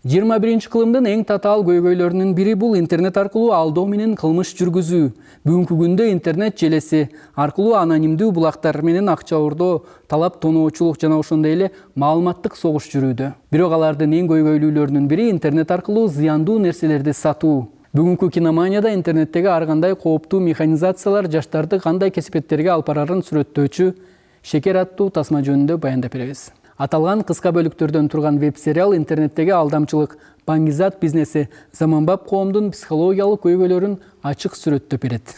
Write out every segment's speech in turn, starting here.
21-кылымдын эң татаал көйгөйлөрүнүн бири бул интернет аркылуу алдоо менен кылмыш жүргүзүү. Бүгүнкү күндө интернет желеси аркылуу анонимдүү булактар менен акча урдоо, талап тоноочулук жана ошондой эле маалыматтык согуш жүрүүдө. Бирок алардын эң көйгөйлүүлөрүнүн бири интернет аркылуу зыяндуу нерселерди сатуу. Бүгүнкү киноманияда интернеттеги ар кандай кооптуу механизациялар жаштарды кандай кесипеттерге алып барарын сүрөттөөчү «Шекер» аттуу тасма жөнүндө баяндап беребиз. Аталган кыска бөлүктөрдөн турган веб-сериал интернеттеги алдамчылык, баңгизат бизнеси, заманбап коомдун психологиялык көйгөйлөрүн ачык сүрөттөп берет.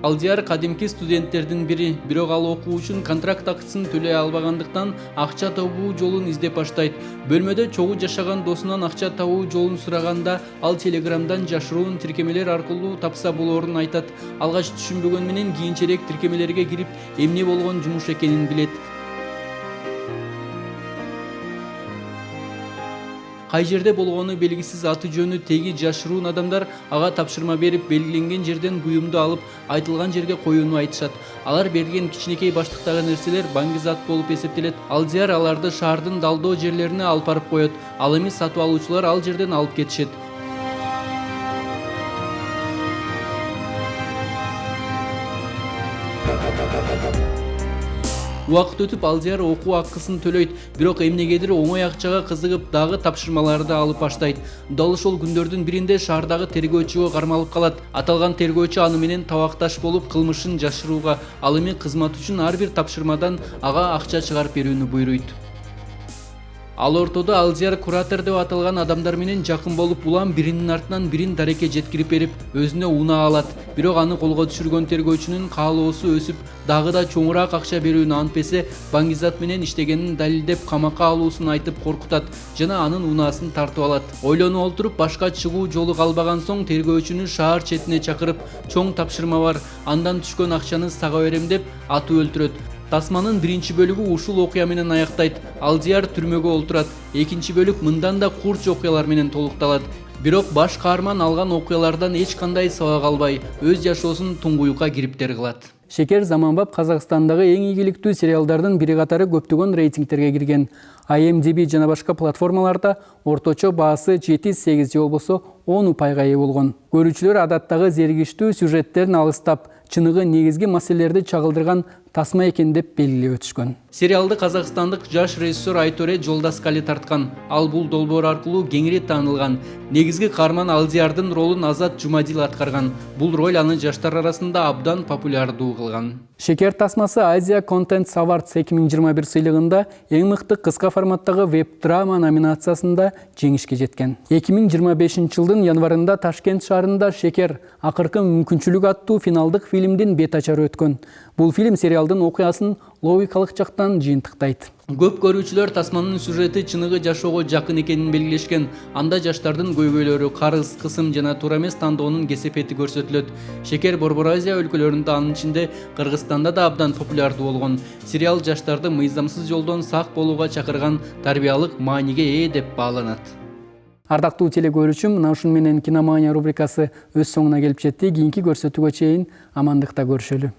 Алдияр кадимки студенттердин бири, бирок ал окуу үчүн контракт акчасын төлөй албагандыктан акча табуу жолун издеп баштайт. Бөлмөдө чогуу жашаган досунан акча табуу жолун сураганда, ал телеграмдан жашыруун тиркемелер аркылуу тапса болоорун айтат. Алгач түшүнбөгөн менен кийинчерээк тиркемелерге кирип, эмне болгон жумуш экенин билет. Кай жерде болгону белгисиз аты жөнү теги жашыруун адамдар ага тапшырма берип, белгиленген жерден буюмду алып, айтылган жерге коюуну айтышат. Алар берген кичинекей баштыктагы нерселер баңгизат болуп эсептелет. Алдияр аларды шаардын далдоо жерлерине алып барып коет. Ал эми сатып алуучулар ал жерден алып кетишет. Убакыт өтүп Алдияр окуу акысын төлөйт, бирок эмнегедир оңой акчага кызыгып дагы тапшырмаларды алып баштайт. Дал ошол күндөрдүн биринде шаардагы тергөөчүгө кармалып калат. Аталган тергөөчү аны менен табакташ болуп кылмышын жашырууга, ал эми кызмат үчүн ар бир тапшырмадан ага акча чыгарып берүүнү буйруйт. Ал ортодо Алдияр куратор деп аталган адамдар менен жакын болуп, улам биринин артынан бирин дарекке жеткирип берип, өзүнө унаа алат. Бирок аны колго түшүргөн тергөөчүнүн каалоосу өсүп, дагы да чоңураак акча берүүнү антпесе, баңгизат менен иштегенин далилдеп камакка алуусун айтып коркутат жана анын унаасын тартып алат. Ойлонуп олтуруп, башка чыгуу жолу калбаган соң тергөөчүнү шаар четине чакырып, чоң тапшырма бар, андан түшкөн акчаны сага берем деп атып өлтүрөт. Тасманын биринчи бөлүгү ушул окуя менен аяктайт. Алдияр түрмөгө олтурат. Экинчи бөлүк мындан да курч окуялар менен толукталат. Бирок баш каарман алган окуялардан эч кандай сабак албай, өз жашоосун туңгуюкка кириптер кылат. «Шекер» заманбап Казакстандагы эң ийгиликтүү сериалдардын бири катары көптөгөн рейтингтерге кирген. IMDb жана башка платформаларда орточо баасы 7-8 же болбосо 10 упайга ээ болгон. Көрүүчүлөр адаттагы зеригиштүү сюжеттерин алыстап, чыныгы негизги маселелерди чагылдырган тасма экен деп белгилеп өтүшкөн. Сериалды казакстандык жаш режиссер Айторе Жолдаскали тарткан. Ал бул долбоор аркылуу кеңири таанылган. Негизги каарман Алдиярдын ролун Азат Жумадил аткарган. Бул роль аны жаштар арасында абдан популярдуу кылган. «Шекер» тасмасы Asia Content Awards 2021 сыйлыгында эң мыкты кыска форматтагы веб-драма номинациясында жеңишке жеткен. 2025 жылдын январында Ташкент шаарында «Шекер. Акыркы мүмкүнчүлүк» аттуу финалдык фильмдин бет ачары өткөн. Бул фильм сериалдын окуясын логикалык жактан жыйынтыктайт. Көп көрүүчүлөр тасманын сюжети чыныгы жашоого жакын экенин белгилешкен. Анда жаштардын көйгөйлөрү, карыз, кысым жана туура эмес тандоонун кесепети көрсөтүлөт. «Шекер» Борбор Азия өлкөлөрүндө, анын ичинде Кыргызстанда да абдан популярдуу болгон. Сериал жаштарды мыйзамсыз жолдон сак болууга чакырган тарбиялык мааниге ээ деп бааланат. Ардактуу телекөрүүчүм, мына ушун менен «Киномания» рубрикасы өз соңуна келип жетти. Кийинки көрсөтүүгө чейин амандыкта көрүшөлү.